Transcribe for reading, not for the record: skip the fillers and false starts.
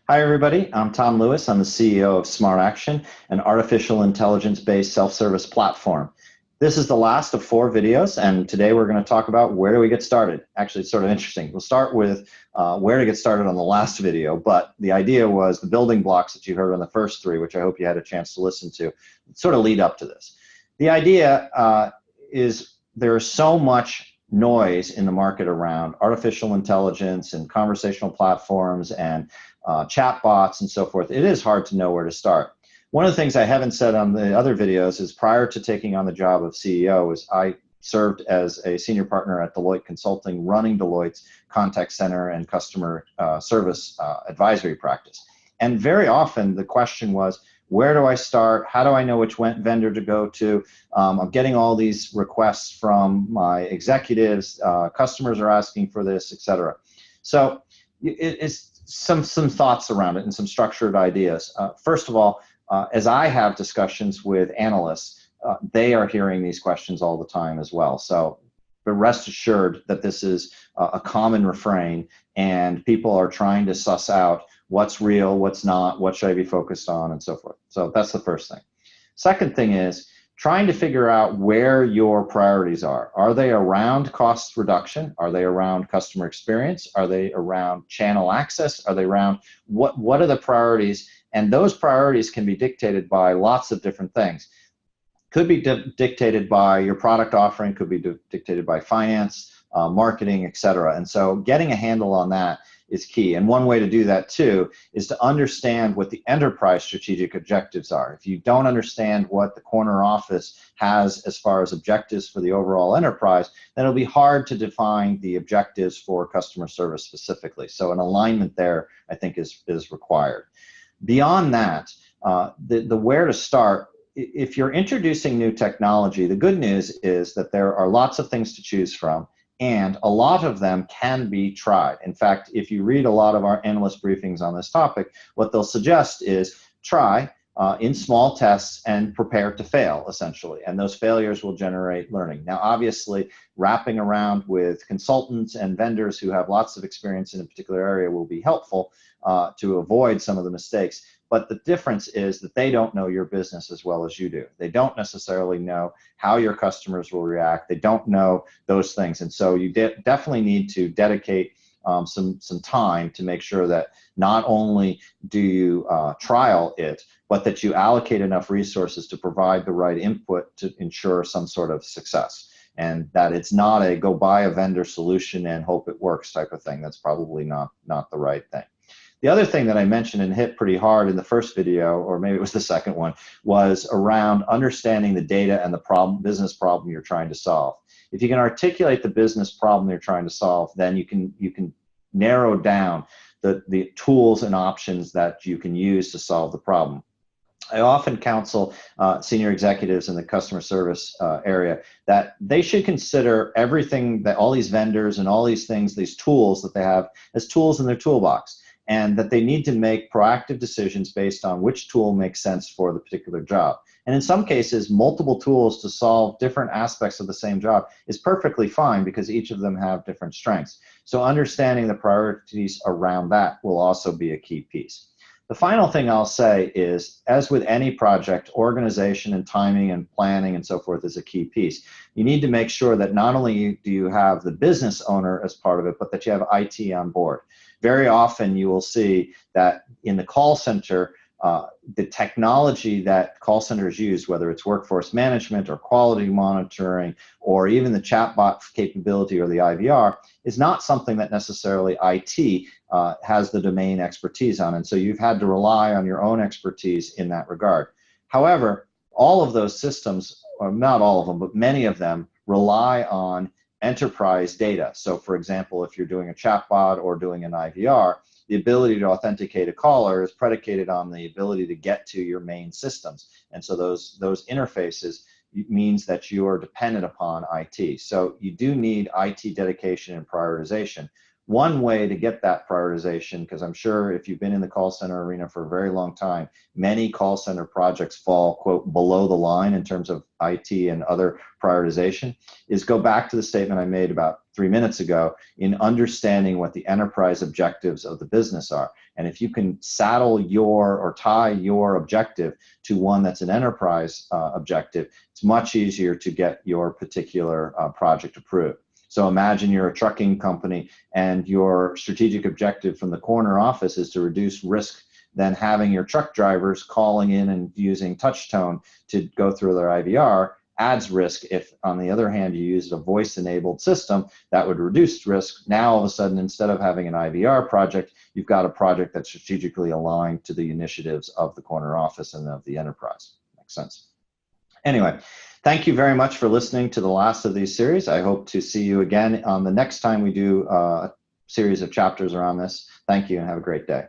Hi, everybody. I'm Tom Lewis. I'm the CEO of Smart Action, an artificial intelligence-based self-service platform. This is the last of 4 videos, and today we're going to talk about where do we get started. Actually, it's sort of interesting. We'll start with where to get started on the last video, but the idea was the building blocks that you heard on the first 3, which I hope you had a chance to listen to, sort of lead up to this. The idea is there is so much noise in the market around artificial intelligence and conversational platforms and chatbots and so forth. It is hard to know where to start. One of the things I haven't said on the other videos is prior to taking on the job of CEO is I served as a senior partner at Deloitte Consulting, running Deloitte's contact center and customer service advisory practice. And very often the question was, where do I start? How do I know which vendor to go to? I'm getting all these requests from my executives. Customers are asking for this, etc. So it's some thoughts around it and some structured ideas. First of all, as I have discussions with analysts, they are hearing these questions all the time as well. So but rest assured that this is a common refrain, and people are trying to suss out what's real, what's not, what should I be focused on, and so forth. So that's the first thing. Second thing is trying to figure out where your priorities are. Are they around cost reduction? Are they around customer experience? Are they around channel access? Are they around what are the priorities? And those priorities can be dictated by lots of different things. Could be dictated by your product offering, could be dictated by finance, marketing, etc. And so getting a handle on that is key. And one way to do that too is to understand what the enterprise strategic objectives are. If you don't understand what the corner office has as far as objectives for the overall enterprise, then it'll be hard to define the objectives for customer service specifically. So an alignment there, I think, is required. Beyond that, the where to start, if you're introducing new technology, the good news is that there are lots of things to choose from, and a lot of them can be tried. In fact, if you read a lot of our analyst briefings on this topic, what they'll suggest is try in small tests and prepare to fail, essentially. And those failures will generate learning. Now, obviously, wrapping around with consultants and vendors who have lots of experience in a particular area will be helpful to avoid some of the mistakes. But the difference is that they don't know your business as well as you do. They don't necessarily know how your customers will react. They don't know those things. And so you definitely need to dedicate some time to make sure that not only do you trial it, but that you allocate enough resources to provide the right input to ensure some sort of success. And that it's not a go buy a vendor solution and hope it works type of thing. That's probably not the right thing. The other thing that I mentioned and hit pretty hard in the first video, or maybe it was the second one, was around understanding the data and the business problem you're trying to solve. If you can articulate the business problem you're trying to solve, then you can narrow down the tools and options that you can use to solve the problem. I often counsel senior executives in the customer service area that they should consider everything, that all these vendors and all these things, these tools that they have, as tools in their toolbox, and that they need to make proactive decisions based on which tool makes sense for the particular job. And in some cases, multiple tools to solve different aspects of the same job is perfectly fine because each of them have different strengths. So understanding the priorities around that will also be a key piece. The final thing I'll say is, as with any project, organization and timing and planning and so forth is a key piece. You need to make sure that not only do you have the business owner as part of it, but that you have IT on board. Very often you will see that in the call center, the technology that call centers use, whether it's workforce management or quality monitoring or even the chatbot capability or the IVR, is not something that necessarily IT has the domain expertise on. And so you've had to rely on your own expertise in that regard. However, all of those systems, or not all of them, but many of them rely on enterprise data. So for example, if you're doing a chatbot or doing an IVR, the ability to authenticate a caller is predicated on the ability to get to your main systems. And so those interfaces means that you are dependent upon IT. So you do need IT dedication and prioritization. One way to get that prioritization, because I'm sure if you've been in the call center arena for a very long time, many call center projects fall, quote, below the line in terms of IT and other prioritization, is go back to the statement I made about 3 minutes ago in understanding what the enterprise objectives of the business are. And if you can saddle or tie your objective to one that's an enterprise objective, it's much easier to get your particular project approved. So imagine you're a trucking company and your strategic objective from the corner office is to reduce risk, then having your truck drivers calling in and using touch tone to go through their IVR adds risk. If, on the other hand, you use a voice-enabled system, that would reduce risk. Now, all of a sudden, instead of having an IVR project, you've got a project that's strategically aligned to the initiatives of the corner office and of the enterprise. Makes sense. Anyway, thank you very much for listening to the last of these series. I hope to see you again on the next time we do a series of chapters around this. Thank you and have a great day.